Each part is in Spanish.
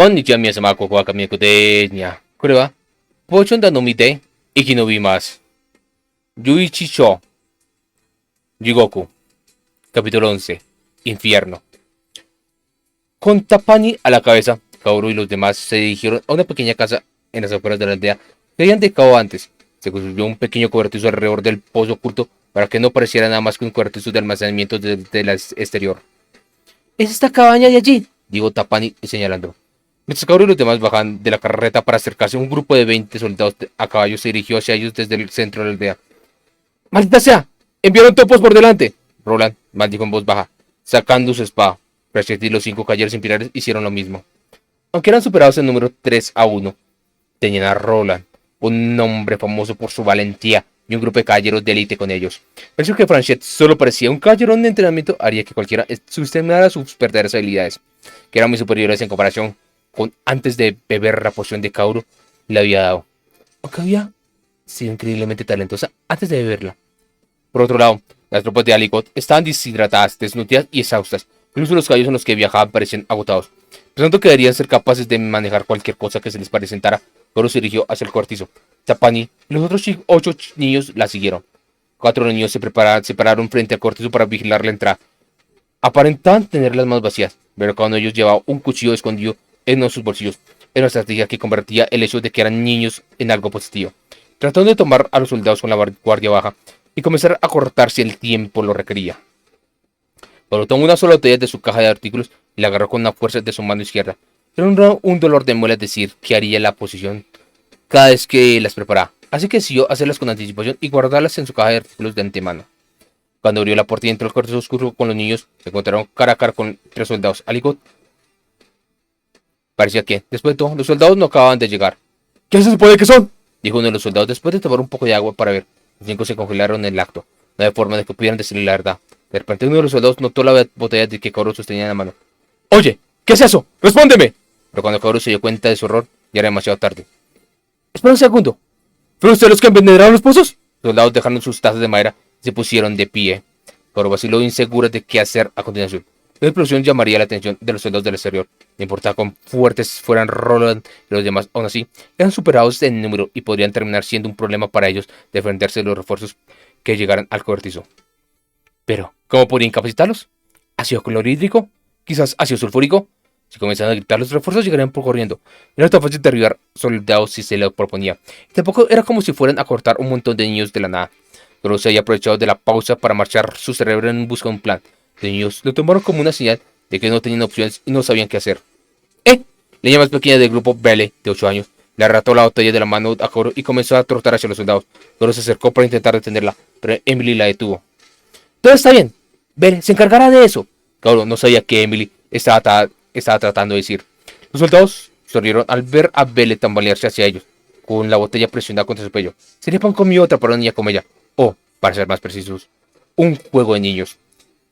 Konnichiwa皆様、ここは神役でーにゃ。これは、ポーチョンダのみで生き延びます。11章、地獄、capítulo 11, infierno. Con Tapani a la cabeza, Kaoru y los demás se dirigieron a una pequeña casa en las afueras de la aldea que habían dejado antes. Se construyó un pequeño cobertizo alrededor del pozo oculto para que no pareciera nada más que un cobertizo de almacenamiento desde el exterior. ¿Es esta cabaña de allí?, dijo Tapani señalando. Mientras Kaoru y los demás bajan de la carreta para acercarse, un grupo de 20 soldados a caballo se dirigió hacia ellos desde el centro de la aldea. ¡Maldita sea! ¡Enviaron topos por delante! Roland maldijo en voz baja, sacando su espada. Pratchett y los 5 caballeros imperiales hicieron lo mismo. Aunque eran superados en número 3-1, tenían a Roland, un hombre famoso por su valentía, y un grupo de caballeros de élite con ellos. El hecho que Pratchett solo parecía un caballero de entrenamiento haría que cualquiera subestimara sus verdaderas habilidades, que eran muy superiores en comparación con antes de beber la poción de Kaoru le había dado. Aunque había sido increíblemente talentosa antes de beberla. Por otro lado, las tropas de Aligot estaban deshidratadas, desnutridas y exhaustas. Incluso los caballos en los que viajaban parecían agotados. Pensando que deberían ser capaces de manejar cualquier cosa que se les presentara, Kaoru se dirigió hacia el cortizo. Tapani y los otros 8 niños la siguieron. 4 niños se pararon frente al cortizo para vigilar la entrada. Aparentaban tener las manos vacías, pero cada uno de ellos llevaba un cuchillo escondido en uno de sus bolsillos. Era una estrategia que convertía el hecho de que eran niños en algo positivo. Tratando de tomar a los soldados con la guardia baja y comenzar a cortar si el tiempo lo requería. Pero tomó una sola botella de su caja de artículos y la agarró con una fuerza de su mano izquierda. Era un dolor de muelas decir que haría la posición cada vez que las preparaba, así que decidió hacerlas con anticipación y guardarlas en su caja de artículos de antemano. Cuando abrió la puerta y entró al cuarto oscuro con los niños, se encontraron cara a cara con 3 soldados. Aligot parecía que, después de todo, los soldados no acababan de llegar. ¿Qué se supone que son?, dijo uno de los soldados después de tomar un poco de agua para ver. Los 5 se congelaron en el acto, no había forma de que pudieran decirle la verdad. De repente uno de los soldados notó la botella de que Kaoru sostenía en la mano. ¡Oye! ¿Qué es eso? ¡Respóndeme! Pero cuando Kaoru se dio cuenta de su horror, ya era demasiado tarde. ¡Espera un segundo! ¿Fueron ustedes los que envenenaron los pozos? Los soldados dejaron sus tazas de madera y se pusieron de pie. Kaoru vaciló insegura de qué hacer a continuación. La explosión llamaría la atención de los soldados del exterior. No importaba cuán fuertes fueran Roland y los demás, aún así, eran superados en número y podrían terminar siendo un problema para ellos defenderse de los refuerzos que llegaran al cobertizo. Pero, ¿cómo podría incapacitarlos? ¿Ácido clorhídrico? ¿Quizás ácido sulfúrico? Si comenzaban a gritar, los refuerzos llegarían por corriendo. No era tan fácil derribar soldados si se lo proponía. Y tampoco era como si fueran a cortar un montón de niños de la nada. Pero se había aprovechado de la pausa para marchar su cerebro en busca de un plan. Los niños lo tomaron como una señal de que no tenían opciones y no sabían qué hacer. La niña más pequeña del grupo, Belle, de 8 años, le arrebató la botella de la mano a Kaoru y comenzó a trotar hacia los soldados. Kaoru se acercó para intentar detenerla, pero Emily la detuvo. Todo está bien. Belle se encargará de eso. Kaoru no sabía que Emily estaba tratando de decir. Los soldados sonrieron al ver a Belle tambalearse hacia ellos, con la botella presionada contra su pecho. Sería pan comió otra para una niña como ella. O, para ser más precisos, un juego de niños.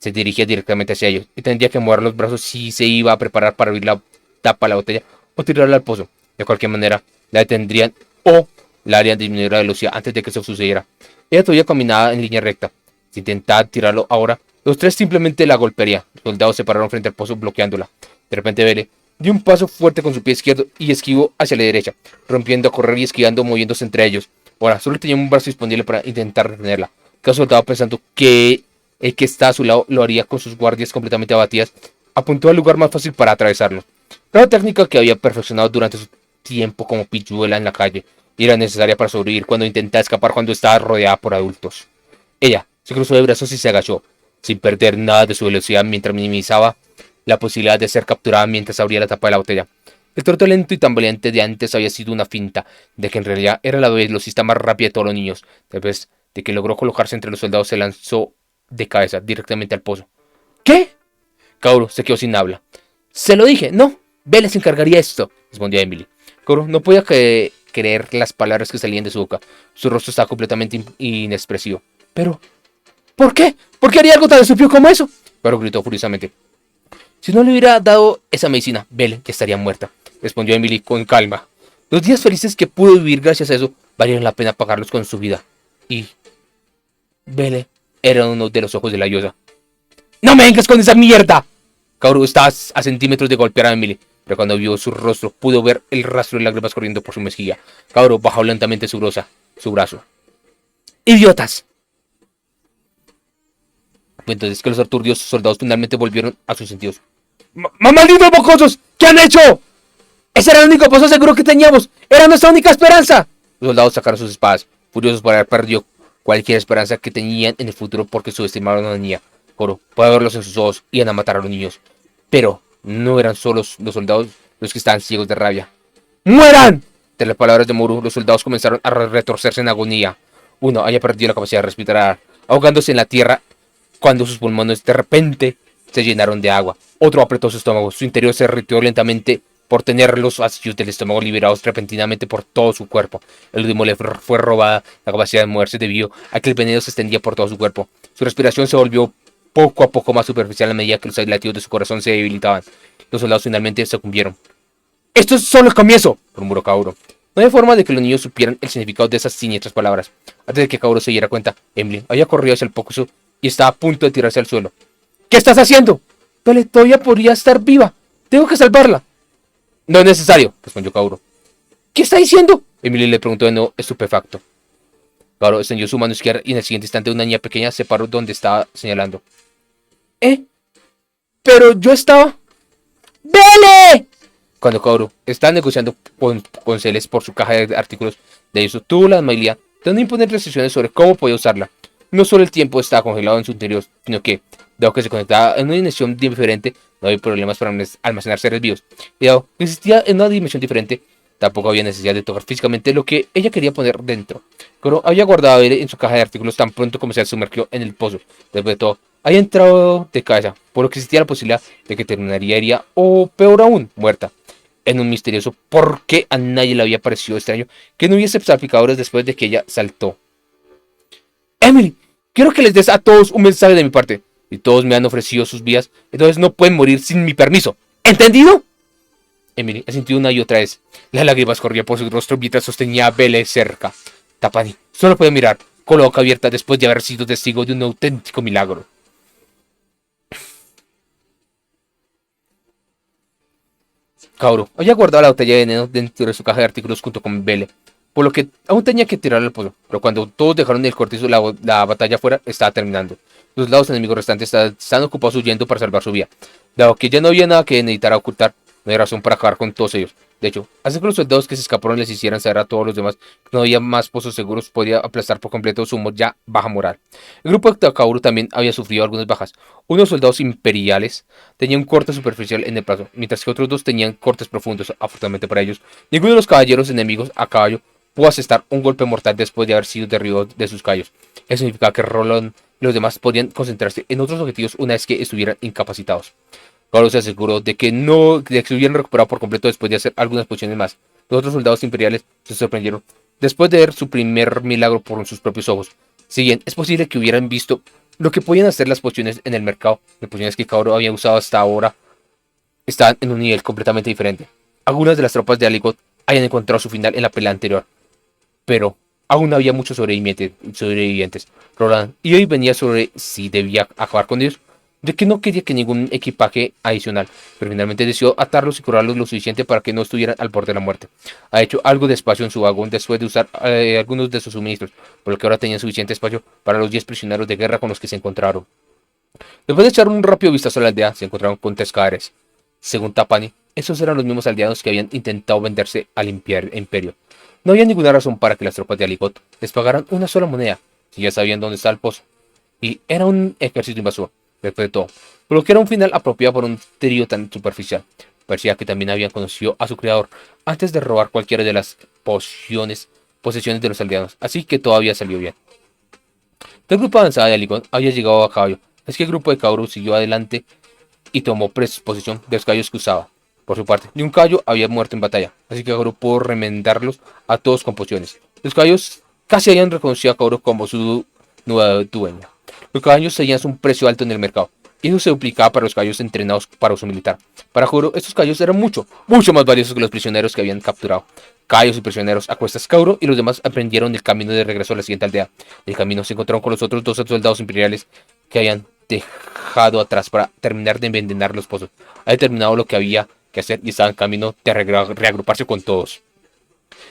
Se dirigía directamente hacia ellos y tendría que mover los brazos si se iba a preparar para abrir la tapa de la botella o tirarla al pozo. De cualquier manera, la detendrían o la harían disminuir la velocidad antes de que eso sucediera. Ella todavía caminaba en línea recta. Si intentaba tirarlo ahora, los 3 simplemente la golpearían. Los soldados se pararon frente al pozo bloqueándola. De repente Belle dio un paso fuerte con su pie izquierdo y esquivó hacia la derecha, rompiendo a correr y esquivando, moviéndose entre ellos. Ahora, solo tenía un brazo disponible para intentar retenerla. Cada soldado, pensando que el que está a su lado lo haría con sus guardias completamente abatidas, apuntó al lugar más fácil para atravesarlo. Era una técnica que había perfeccionado durante su tiempo como pilluela en la calle y era necesaria para sobrevivir cuando intentaba escapar cuando estaba rodeada por adultos. Ella se cruzó de brazos y se agachó, sin perder nada de su velocidad mientras minimizaba la posibilidad de ser capturada mientras abría la tapa de la botella. El trote lento y tambaleante de antes había sido una finta, de que en realidad era la velocista más rápida de todos los niños. Después de que logró colocarse entre los soldados, se lanzó de cabeza directamente al pozo. ¿Qué? Kaoru se quedó sin habla. Se lo dije, no, Belle se encargaría de esto, respondió Emily. Kaoru no podía creer las palabras que salían de su boca. Su rostro estaba completamente inexpresivo. Pero, ¿por qué? ¿Por qué haría algo tan estúpido como eso? Kaoru gritó furiosamente. Si no le hubiera dado esa medicina, Belle ya estaría muerta, respondió Emily con calma. Los días felices que pudo vivir gracias a eso valieron la pena pagarlos con su vida. Y Belle era uno de los ojos de la diosa. ¡No me vengas con esa mierda! Kaoru estaba a centímetros de golpear a Emily, pero cuando vio su rostro pudo ver el rastro de lágrimas corriendo por su mejilla. Kaoru bajó lentamente su brazo. ¡Idiotas! Fue entonces que los aturdidos soldados finalmente volvieron a sus sentidos. ¡Malditos mocosos! ¿Qué han hecho? ¡Ese era el único pozo seguro que teníamos! ¡Era nuestra única esperanza! Los soldados sacaron sus espadas, furiosos por haber perdido cualquier esperanza que tenían en el futuro porque subestimaron a la niña. Kaoru puede verlos en sus ojos, iban a matar a los niños. Pero no eran solo los soldados los que estaban ciegos de rabia. ¡Mueran! De las palabras de Muru, los soldados comenzaron a retorcerse en agonía. Uno había perdido la capacidad de respirar, ahogándose en la tierra cuando sus pulmones de repente se llenaron de agua. Otro apretó su estómago, su interior se irritó lentamente por tener los ácidos del estómago liberados repentinamente por todo su cuerpo. El último le fue robada la capacidad de moverse debido a que el veneno se extendía por todo su cuerpo. Su respiración se volvió poco a poco más superficial a medida que los latidos de su corazón se debilitaban. Los soldados finalmente sucumbieron. ¡Esto es solo el comienzo!, murmuró Kaoru. No había forma de que los niños supieran el significado de esas siniestras palabras. Antes de que Kaoru se diera cuenta, Emily había corrido hacia el pozo y estaba a punto de tirarse al suelo. ¿Qué estás haciendo? Pero todavía podría estar viva. Tengo que salvarla. No es necesario, respondió Kaoru. ¿Qué está diciendo? Emily le preguntó de nuevo, estupefacto. Kaoru extendió su mano izquierda y en el siguiente instante una niña pequeña se paró donde estaba señalando. Pero yo estaba... ¡Vele! Cuando Kaoru estaba negociando con Celes por su caja de artículos de eso, tuvo la amabilidad de no imponer restricciones sobre cómo podía usarla. No solo el tiempo estaba congelado en su interior, sino que, dado que se conectaba en una dimensión diferente, no había problemas para almacenar seres vivos. Y dado que existía en una dimensión diferente, tampoco había necesidad de tocar físicamente lo que ella quería poner dentro. Kaoru había guardado a Vele en su caja de artículos tan pronto como se sumergió en el pozo. Después de todo, había entrado de cabeza, por lo que existía la posibilidad de que terminaría herida o, peor aún, muerta. En un misterioso por qué a nadie le había parecido extraño que no hubiese salpicadores después de que ella saltó. Emily, quiero que les des a todos un mensaje de mi parte. Y todos me han ofrecido sus vidas, entonces no pueden morir sin mi permiso. ¿Entendido? Emily asintió una y otra vez. Las lágrimas corrían por su rostro mientras sostenía a Vele cerca. Tapani solo puede mirar, con la boca abierta después de haber sido testigo de un auténtico milagro. Kaoru había guardado la botella de veneno dentro de su caja de artículos junto con Vele, por lo que aún tenía que tirar al pozo, pero cuando todos dejaron el cortizo la batalla fuera estaba terminando. Los lados enemigos restantes estaban ocupados huyendo para salvar su vida. Dado que ya no había nada que necesitara ocultar, no hay razón para acabar con todos ellos. De hecho, hacer que los soldados que se escaparon les hicieran saber a todos los demás que no había más pozos seguros podía aplastar por completo su ya baja moral. El grupo de Kaoru también había sufrido algunas bajas. Unos soldados imperiales tenían un corte superficial en el brazo, mientras que otros dos tenían cortes profundos. Afortunadamente para ellos, ninguno de los caballeros enemigos a caballo pudo asestar un golpe mortal después de haber sido derribados de sus caballos. Eso significaba que Roland y los demás podían concentrarse en otros objetivos una vez que estuvieran incapacitados. Kaoru se aseguró de que se hubieran recuperado por completo después de hacer algunas posiciones más. Los otros soldados imperiales se sorprendieron después de ver su primer milagro por sus propios ojos. Si bien es posible que hubieran visto lo que podían hacer las pociones en el mercado, las pociones que Kaoru había usado hasta ahora estaban en un nivel completamente diferente. Algunas de las tropas de Aligot habían encontrado su final en la pelea anterior, pero aún había muchos sobrevivientes. Roland y hoy venía sobre si debía acabar con ellos, de que no quería que ningún equipaje adicional, pero finalmente decidió atarlos y curarlos lo suficiente para que no estuvieran al borde de la muerte. Ha hecho algo de espacio en su vagón después de usar algunos de sus suministros, por lo que ahora tenía suficiente espacio para los 10 prisioneros de guerra con los que se encontraron. Después de echar un rápido vistazo a la aldea, se encontraron con 3 cadáveres. Según Tapani, esos eran los mismos aldeanos que habían intentado venderse al imperio. No había ninguna razón para que las tropas de Aligot les pagaran una sola moneda, si ya sabían dónde estaba el pozo. Y era un ejército invasor, después de todo, por lo que era un final apropiado por un trío tan superficial. Parecía que también habían conocido a su creador antes de robar cualquiera de las posesiones de los aldeanos, así que todavía salió bien. El grupo avanzado de Aligot había llegado a caballo, así que el grupo de Kaoru siguió adelante y tomó posesión de los caballos que usaba. Por su parte, ni un caballo había muerto en batalla, así que Kaoru pudo remendarlos a todos con pociones. Los caballos casi habían reconocido a Kaoru como su nueva dueña. Los caballos tenían un precio alto en el mercado, y eso se duplicaba para los caballos entrenados para uso militar. Para Kaoru, estos caballos eran mucho más valiosos que los prisioneros que habían capturado. Caballos y prisioneros a cuestas. Kaoru y los demás aprendieron el camino de regreso a la siguiente aldea. En el camino se encontraron con los otros 2 soldados imperiales que habían dejado atrás para terminar de envenenar los pozos. Había terminado lo que había qué hacer y estaban en camino de reagruparse con todos.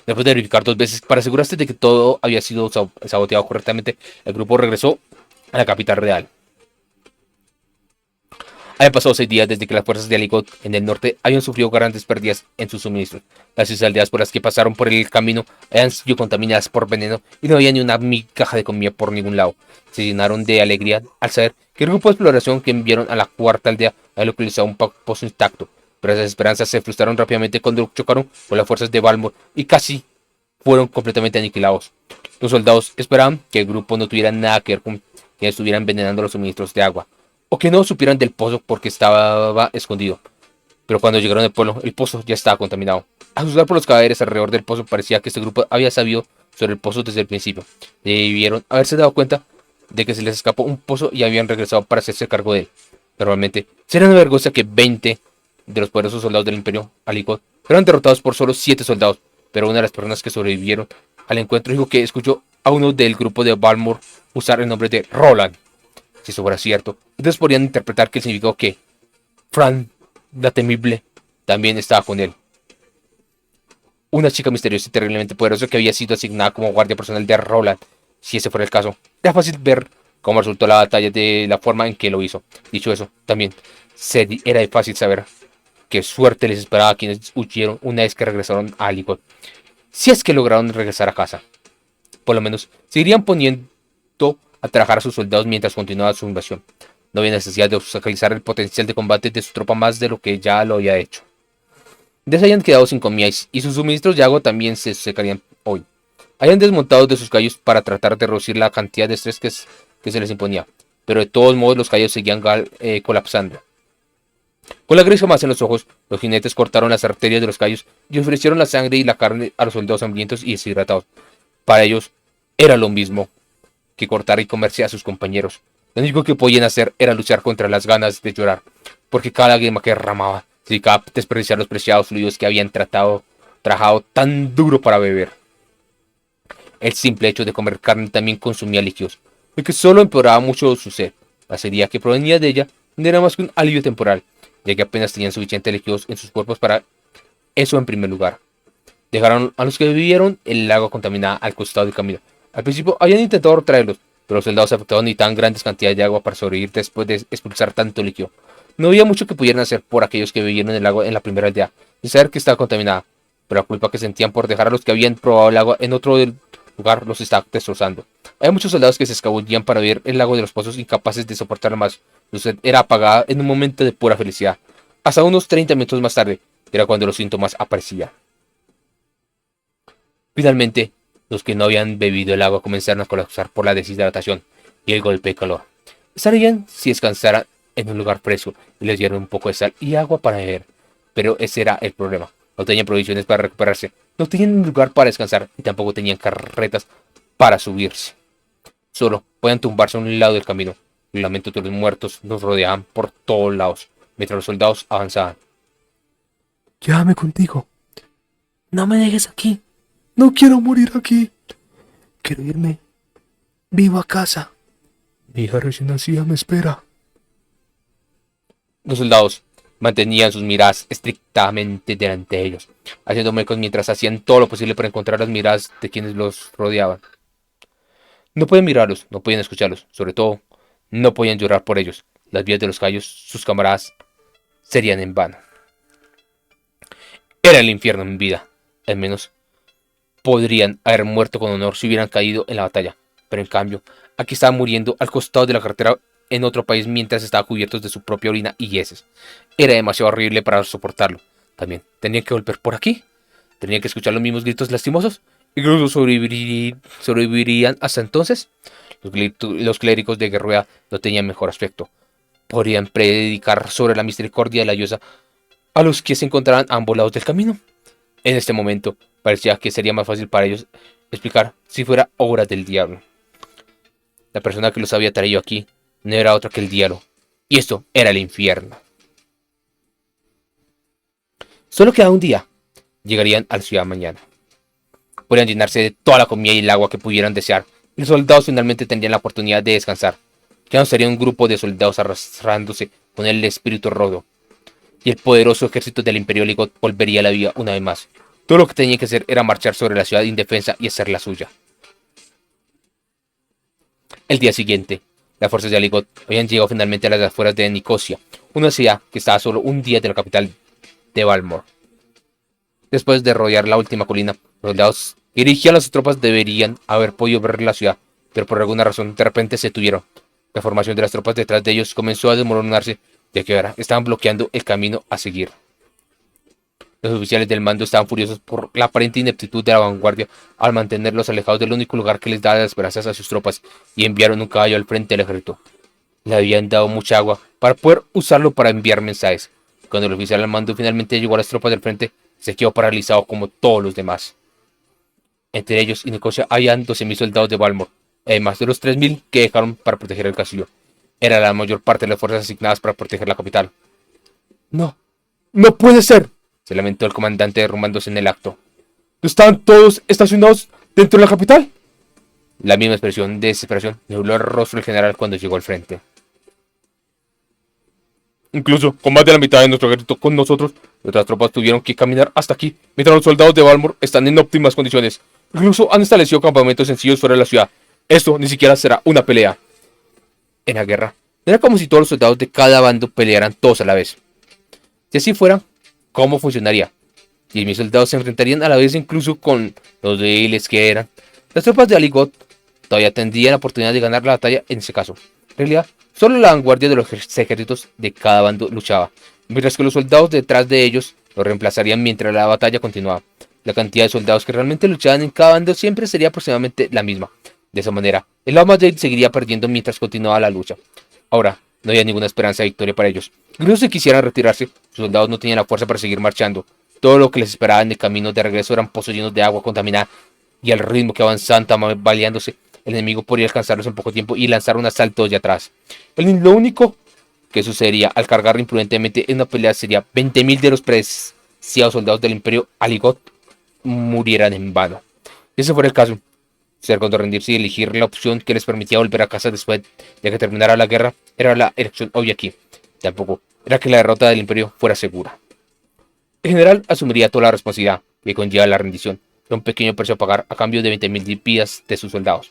Después de verificar 2 veces para asegurarse de que todo había sido saboteado correctamente, el grupo regresó a la capital real. Habían pasado 6 días desde que las fuerzas de Aligot en el norte habían sufrido grandes pérdidas en sus suministros. Las 6 aldeas por las que pasaron por el camino habían sido contaminadas por veneno y no había ni una migaja de comida por ningún lado. Se llenaron de alegría al saber que el grupo de exploración que enviaron a la cuarta aldea había localizado un pozo intacto, pero esas esperanzas se frustraron rápidamente cuando chocaron con las fuerzas de Balmor y casi fueron completamente aniquilados. Los soldados esperaban que el grupo no tuviera nada que ver con quienes estuvieran envenenando los suministros de agua, o que no supieran del pozo porque estaba escondido. Pero cuando llegaron al pueblo, el pozo ya estaba contaminado. A juzgar por los cadáveres alrededor del pozo, parecía que este grupo había sabido sobre el pozo desde el principio. Debieron haberse dado cuenta de que se les escapó un pozo y habían regresado para hacerse cargo de él. Normalmente, sería una vergüenza que 20 de los poderosos soldados del Imperio Aligot fueran derrotados por solo 7 soldados, pero una de las personas que sobrevivieron al encuentro dijo que escuchó a uno del grupo de Balmor usar el nombre de Roland. Si eso fuera cierto, entonces podrían interpretar que el significado que Fran, la temible, también estaba con él. Una chica misteriosa y terriblemente poderosa que había sido asignada como guardia personal de Roland. Si ese fuera el caso, era fácil ver cómo resultó la batalla de la forma en que lo hizo. Dicho eso, también era fácil saber qué suerte les esperaba a quienes huyeron una vez que regresaron a Aligot. Si es que lograron regresar a casa. Por lo menos, seguirían poniendo a trabajar a sus soldados mientras continuaba su invasión. No había necesidad de obstaculizar el potencial de combate de su tropa más de lo que ya lo había hecho. Ya se habían quedado sin comida y sus suministros de agua también se secarían hoy. Habían desmontado de sus caballos para tratar de reducir la cantidad de estrés que se les imponía, pero de todos modos los caballos seguían colapsando. Con la gris más en los ojos, los jinetes cortaron las arterias de los caballos y ofrecieron la sangre y la carne a los soldados hambrientos y deshidratados. Para ellos era lo mismo que cortar y comerse a sus compañeros. Lo único que podían hacer era luchar contra las ganas de llorar, porque cada lágrima que derramaba se dedicaba a desperdiciar los preciados fluidos que habían trabajado tan duro para beber. El simple hecho de comer carne también consumía líquidos, lo que solo empeoraba mucho su sed. La sequía que provenía de ella no era más que un alivio temporal, ya que apenas tenían suficientes líquidos en sus cuerpos para eso en primer lugar. Dejaron a los que vivieron el agua contaminada al costado del camino. Al principio habían intentado traerlos, pero los soldados afectados necesitaban grandes cantidades de agua para sobrevivir después de expulsar tanto líquido. No había mucho que pudieran hacer por aquellos que vivieron el agua en la primera aldea, sin saber que estaba contaminada, pero la culpa que sentían por dejar a los que habían probado el agua en otro lugar los estaba destrozando. Había muchos soldados que se escabullían para beber el agua de los pozos, incapaces de soportar más. Su sed era apagada en un momento de pura felicidad. Hasta unos 30 minutos más tarde, era cuando los síntomas aparecían. Finalmente, los que no habían bebido el agua comenzaron a colapsar por la deshidratación y el golpe de calor. Estarían si descansaran en un lugar fresco y les dieron un poco de sal y agua para beber. Pero ese era el problema. No tenían provisiones para recuperarse, no tenían un lugar para descansar y tampoco tenían carretas para subirse. Solo podían tumbarse a un lado del camino. Los lamentos de los muertos nos rodeaban por todos lados, mientras los soldados avanzaban. Llévame contigo. No me dejes aquí. No quiero morir aquí. Quiero irme vivo a casa. Mi hija recién nacida me espera. Los soldados mantenían sus miradas estrictamente delante de ellos, haciendo mecos mientras hacían todo lo posible para encontrar las miradas de quienes los rodeaban. No podían mirarlos, no podían escucharlos, sobre todo, no podían llorar por ellos. Las vidas de los caballos, sus camaradas, serían en vano. Era el infierno en vida. Al menos podrían haber muerto con honor si hubieran caído en la batalla, pero en cambio, aquí estaban muriendo al costado de la carretera en otro país mientras estaban cubiertos de su propia orina y heces. Era demasiado horrible para soportarlo. También tenían que volver por aquí. Tenían que escuchar los mismos gritos lastimosos. Incluso sobrevivirían hasta entonces. Los clérigos de Guerrueda no tenían mejor aspecto. Podrían predicar sobre la misericordia de la diosa a los que se encontraban a ambos lados del camino. En este momento parecía que sería más fácil para ellos explicar si fuera obra del diablo. La persona que los había traído aquí no era otra que el diablo, y esto era el infierno. Solo quedaba un día. Llegarían a la ciudad mañana. Podrían llenarse de toda la comida y el agua que pudieran desear, y los soldados finalmente tendrían la oportunidad de descansar. Ya no sería un grupo de soldados arrastrándose con el espíritu roto. y el poderoso ejército del Imperio Ligot volvería a la vida una vez más. Todo lo que tenía que hacer era marchar sobre la ciudad indefensa y hacerla suya. El día siguiente, las fuerzas de Aligot habían llegado finalmente a las afueras de Nicosia, una ciudad que estaba solo un día de la capital de Balmor. Después de rodear la última colina, los soldados que dirigían las tropas deberían haber podido ver la ciudad, pero por alguna razón de repente se detuvieron. La formación de las tropas detrás de ellos comenzó a desmoronarse, ya que ahora estaban bloqueando el camino a seguir. Los oficiales del mando estaban furiosos por la aparente ineptitud de la vanguardia al mantenerlos alejados del único lugar que les daba las esperanzas a sus tropas y enviaron un caballo al frente del ejército. Le habían dado mucha agua para poder usarlo para enviar mensajes. Cuando el oficial al mando finalmente llegó a las tropas del frente, se quedó paralizado como todos los demás. Entre ellos y Nicosia habían 12.000 soldados de Balmor, además de los 3.000 que dejaron para proteger el castillo. Era la mayor parte de las fuerzas asignadas para proteger la capital. No, no puede ser, se lamentó el comandante derrumbándose en el acto. ¿Están todos estacionados dentro de la capital? La misma expresión de desesperación nubló el rostro del general cuando llegó al frente. Incluso con más de la mitad de nuestro ejército con nosotros, nuestras tropas tuvieron que caminar hasta aquí, mientras los soldados de Balmor están en óptimas condiciones. Incluso han establecido campamentos sencillos fuera de la ciudad. Esto ni siquiera será una pelea. En la guerra, no era como si todos los soldados de cada bando pelearan todos a la vez. Si así fuera, ¿cómo funcionaría? 10.000 soldados se enfrentarían a la vez incluso con los débiles que eran. Las tropas de Aligot todavía tendrían la oportunidad de ganar la batalla en ese caso. En realidad, solo la vanguardia de los ejércitos de cada bando luchaba, mientras que los soldados detrás de ellos los reemplazarían mientras la batalla continuaba. La cantidad de soldados que realmente luchaban en cada bando siempre sería aproximadamente la misma. De esa manera, el lado más débil seguiría perdiendo mientras continuaba la lucha. Ahora, no había ninguna esperanza de victoria para ellos. Incluso si quisieran retirarse, sus soldados no tenían la fuerza para seguir marchando. Todo lo que les esperaba en el camino de regreso eran pozos llenos de agua contaminada, y al ritmo que avanzaban tambaleándose, el enemigo podría alcanzarlos en poco tiempo y lanzar un asalto desde atrás. Lo único que sucedería al cargar imprudentemente en una pelea sería 20.000 de los preciados soldados del Imperio Aligot murieran en vano. Si ese fuera el caso, ser cuando rendirse y elegir la opción que les permitía volver a casa después de que terminara la guerra era la elección obvia aquí. Tampoco era que la derrota del Imperio fuera segura. El general asumiría toda la responsabilidad que conlleva la rendición, de un pequeño precio a pagar a cambio de 20.000 vidas de sus soldados.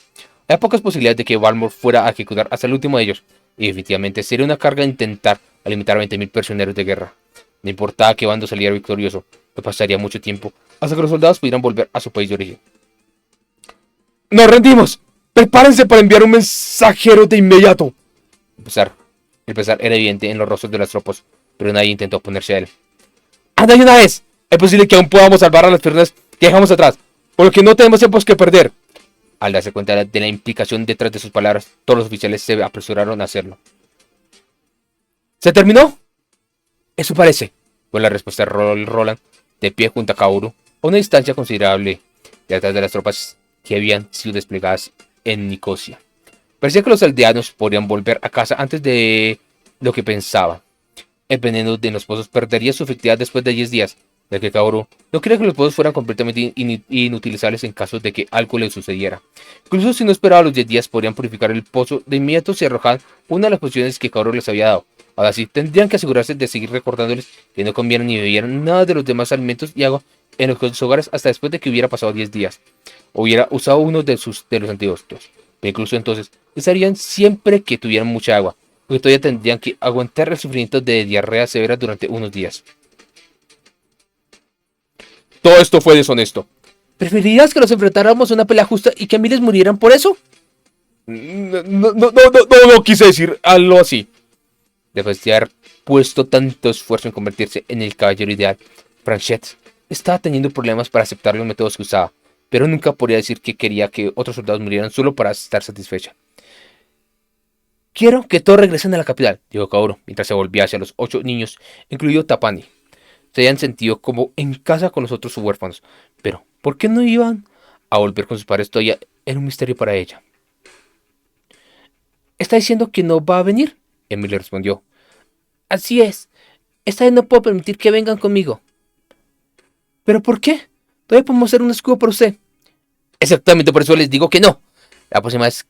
Había pocas posibilidades de que Balmor fuera a ejecutar hasta el último de ellos, y definitivamente sería una carga intentar limitar a 20.000 prisioneros de guerra. No importaba que bando saliera victorioso, no pasaría mucho tiempo hasta que los soldados pudieran volver a su país de origen. ¡Nos rendimos! ¡Prepárense para enviar un mensajero de inmediato! El pesar era evidente en los rostros de las tropas, pero nadie intentó oponerse a él. ¡Anda de una vez! Es posible que aún podamos salvar a las personas que dejamos atrás, por lo que no tenemos tiempos que perder. Al darse cuenta de la implicación detrás de sus palabras, todos los oficiales se apresuraron a hacerlo. ¿Se terminó? Eso parece, fue la respuesta de Roland, de pie junto a Kaoru, a una distancia considerable detrás de las tropas que habían sido desplegadas en Nicosia. Parecía que los aldeanos podrían volver a casa antes de lo que pensaban. El veneno de los pozos perdería su efectividad después de 10 días, ya que Kaoru no quería que los pozos fueran completamente inutilizables en caso de que algo le sucediera. Incluso si no esperaba los 10 días, podrían purificar el pozo de inmediato si arrojaban una de las pociones que Kaoru les había dado. Ahora sí, tendrían que asegurarse de seguir recordándoles que no comieran ni bebieran nada de los demás alimentos y agua en los hogares hasta después de que hubiera pasado 10 días. Hubiera usado uno de los antidotos. Pero incluso entonces, estarían siempre que tuvieran mucha agua, porque todavía tendrían que aguantar el sufrimiento de diarrea severa durante unos días. Todo esto fue deshonesto. ¿Preferirías que nos enfrentáramos a una pelea justa y que miles murieran por eso? No quise decir algo así. Después de haber puesto tanto esfuerzo en convertirse en el caballero ideal, Franchette estaba teniendo problemas para aceptar los métodos que usaba, pero nunca podría decir que quería que otros soldados murieran solo para estar satisfecha. Quiero que todos regresen a la capital, dijo Kaoru, mientras se volvía hacia los 8 niños, incluido Tapani. Se habían sentido como en casa con los otros huérfanos, pero ¿por qué no iban a volver con sus padres? Todavía era un misterio para ella. ¿Está diciendo que no va a venir?, Emily respondió. Así es. Esta vez no puedo permitir que vengan conmigo. ¿Pero por qué? Todavía podemos hacer un escudo para usted. Exactamente por eso les digo que no. La próxima vez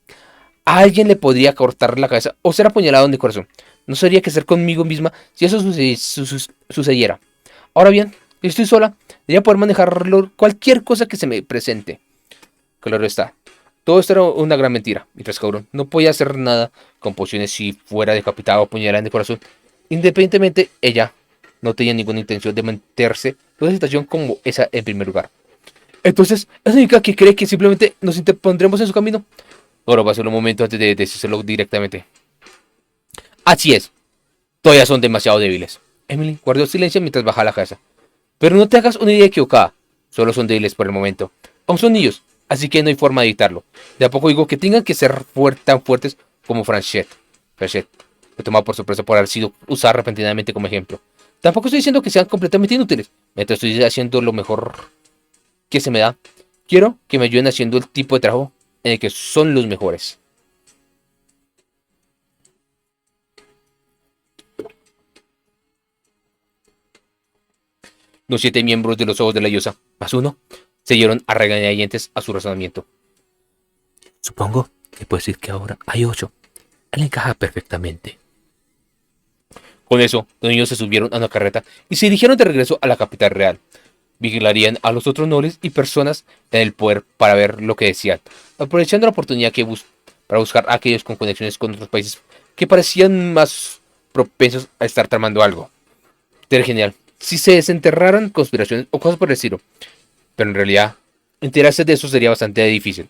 a alguien le podría cortar la cabeza o ser apuñalado en el corazón. No sabría qué hacer conmigo misma si eso sucediera. Ahora bien, si estoy sola, debería poder manejarlo cualquier cosa que se me presente. Claro está. Todo esto era una gran mentira, mientras Kaoru no podía hacer nada con pociones si fuera decapitado o puñalada en el corazón. Independientemente, ella no tenía ninguna intención de meterse en una situación como esa en primer lugar. Entonces, ¿eso significa que cree que simplemente nos interpondremos en su camino? Ahora va a ser un momento antes de decírselo directamente. Así es, todavía son demasiado débiles. Emily guardó silencio mientras bajaba la casa. Pero no te hagas una idea equivocada. Solo son débiles por el momento. Aún son niños, así que no hay forma de evitarlo. De a poco digo que tengan que ser tan fuertes como Franchette. Franchette fue tomado por sorpresa por haber sido usada repentinamente como ejemplo. Tampoco estoy diciendo que sean completamente inútiles. Mientras estoy haciendo lo mejor que se me da, quiero que me ayuden haciendo el tipo de trabajo en el que son los mejores. Los 7 miembros de los ojos de la diosa, más uno, se dieron a regañadientes a su razonamiento. Supongo que puedes decir que ahora hay 8. Él encaja perfectamente. Con eso, los niños se subieron a una carreta y se dirigieron de regreso a la capital real. Vigilarían a los otros nobles y personas en el poder para ver lo que decían, aprovechando la oportunidad para buscar a aquellos con conexiones con otros países que parecían más propensos a estar tramando algo. Sería genial si se desenterraran conspiraciones o cosas por el estilo, pero en realidad enterarse de eso sería bastante difícil.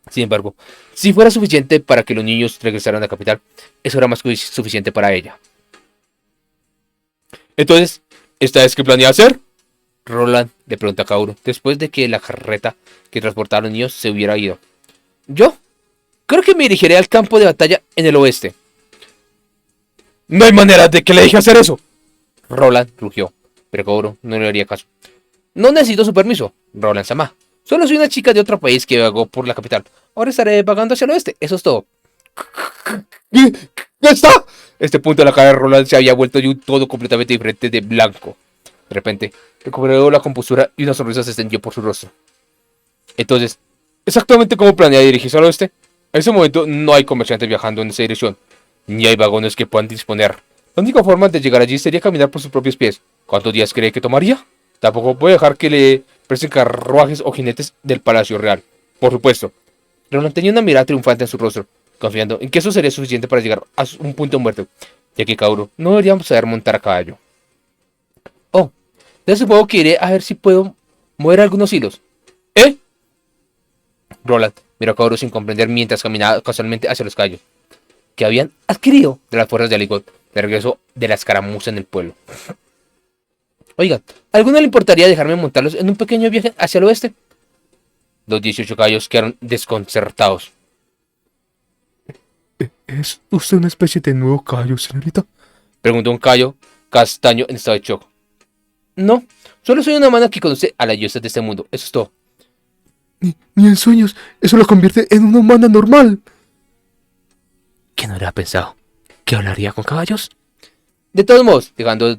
Sin embargo, si fuera suficiente para que los niños regresaran a la capital, eso era más que suficiente para ella. Entonces, ¿esta es qué planea hacer? Roland le pregunta a Kaoru después de que la carreta que transportaba a los niños se hubiera ido. Yo creo que me dirigiré al campo de batalla en el oeste. No hay manera de que le deje hacer eso. Roland rugió, pero Kaoru no le haría caso. No necesito su permiso, Roland-sama. Solo soy una chica de otro país que vagó por la capital. Ahora estaré vagando hacia el oeste. Eso es todo. ¿Qué está? Este punto de la cara de Roland se había vuelto de un todo completamente diferente de blanco. De repente, recuperó la compostura y una sonrisa se extendió por su rostro. Entonces, ¿exactamente cómo planea dirigirse al oeste? En ese momento no hay comerciantes viajando en esa dirección, ni hay vagones que puedan disponer. La única forma de llegar allí sería caminar por sus propios pies. ¿Cuántos días cree que tomaría? Tampoco puede dejar que le presten carruajes o jinetes del Palacio Real. Por supuesto. Roland tenía una mirada triunfante en su rostro, confiando en que eso sería suficiente para llegar a un punto muerto, ya que Kaoru no debería saber montar a caballo. Oh, entonces supongo que iré a ver si puedo mover algunos hilos. ¿Eh? Roland miró a Kaoru sin comprender mientras caminaba casualmente hacia los caballos, que habían adquirido de las fuerzas de Aligot, de regreso de la escaramuza en el pueblo. Oiga, ¿a alguno le importaría dejarme montarlos en un pequeño viaje hacia el oeste? Los 18 caballos quedaron desconcertados. ¿Es usted una especie de nuevo caballo, señorita? Preguntó un caballo castaño en estado de shock. No, solo soy una humana que conoce a las diosas de este mundo, eso es todo. Ni en sueños, eso la convierte en una humana normal. ¿Quién habría pensado que hablaría con caballos? De todos modos, dejando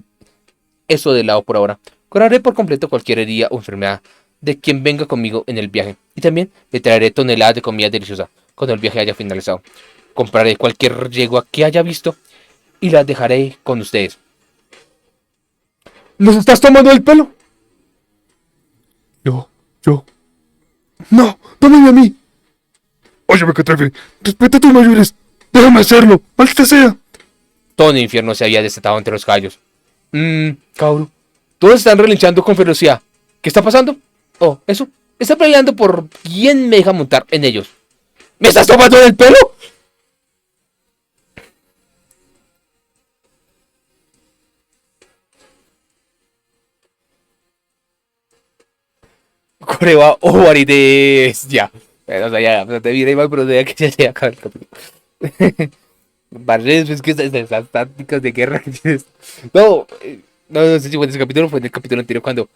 eso de lado por ahora, curaré por completo cualquier herida o enfermedad de quien venga conmigo en el viaje. Y también le traeré toneladas de comida deliciosa cuando el viaje haya finalizado. Compraré cualquier yegua que haya visto y la dejaré con ustedes. ¿Nos estás tomando el pelo? Yo. No, tómame a mí. Óyeme, que atreve. Respeta a tus mayores. Déjame hacerlo, maldita sea. Todo el infierno se había desatado entre los caballos. Kaoru, todos están relinchando con ferocidad. ¿Qué está pasando? Oh, eso. Está peleando por quién me deja montar en ellos. ¿Me estás tomando el pelo? Coreba o Arides. Ya. O sea, ya, no te diré mal, pero ya que ya se acaba el capítulo. Barres, es que esas tácticas de guerra que tienes. No, no sé si fue en ese capítulo o fue en el capítulo anterior cuando.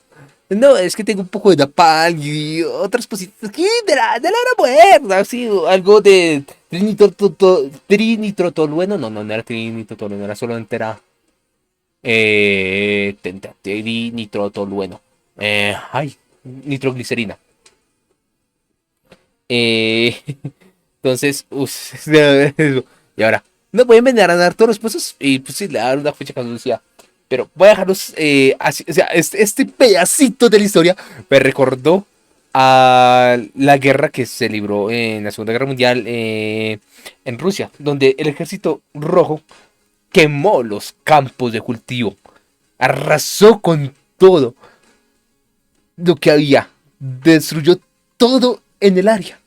No, es que tengo un poco de napalm y otras cositas aquí de la muerta, así, algo de trinitrotolueno, no era trinitrotolueno, era solo entera trinitrotolueno, ay, nitroglicerina. Eh, entonces, y ahora, no voy a envenenar a todos los pozos y pues sí, le dar una fecha cuando decía. Pero voy a dejarlos así, o sea, este pedacito de la historia me recordó a la guerra que se libró en la Segunda Guerra Mundial en Rusia, donde el ejército rojo quemó los campos de cultivo, arrasó con todo lo que había, destruyó todo en el área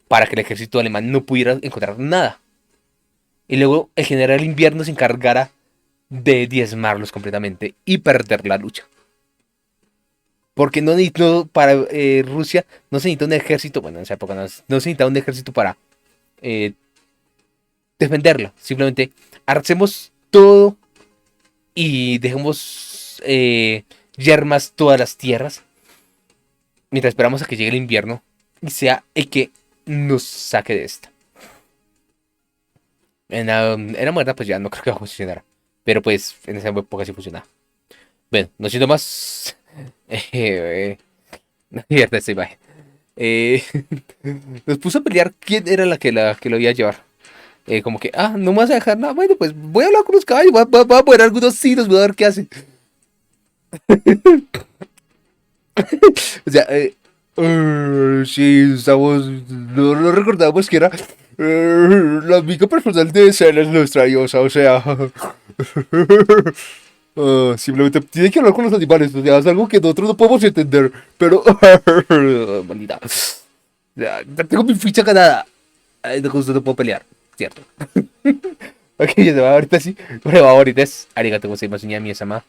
para que el ejército alemán no pudiera encontrar nada. Y luego el general Invierno se encargara de diezmarlos completamente y perder la lucha. Porque para Rusia no se necesita un ejército, bueno, en esa época no se necesitaba un ejército para eh, defenderlo. Simplemente arrasemos todo y dejemos yermas todas las tierras mientras esperamos a que llegue el invierno y sea el que nos saque de esta. En la muerta pues ya no creo que va a funcionar. Pero pues en esa época sí funcionaba. Bueno, no siento más. No, mierda esta imagen. Eh, Nos puso a pelear quién era la que lo iba a llevar. Como que, no me vas a dejar nada. Bueno, pues voy a hablar con los caballos. Voy a poner algunos hilos, voy a ver qué hacen. O sea, sí, estamos. No recordamos que era la amiga personal de Celes nuestra diosa, o sea. Simplemente tiene que hablar con los animales, o sea, es algo que nosotros no podemos entender, pero... Maldita. Ya tengo mi ficha ganada. Ay, no, justo no puedo pelear, cierto. Ok, ya se va, ahorita sí. Pero ahorita es... Arigato gozaimasu, mi sama.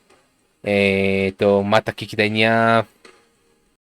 Tomata kikitainya.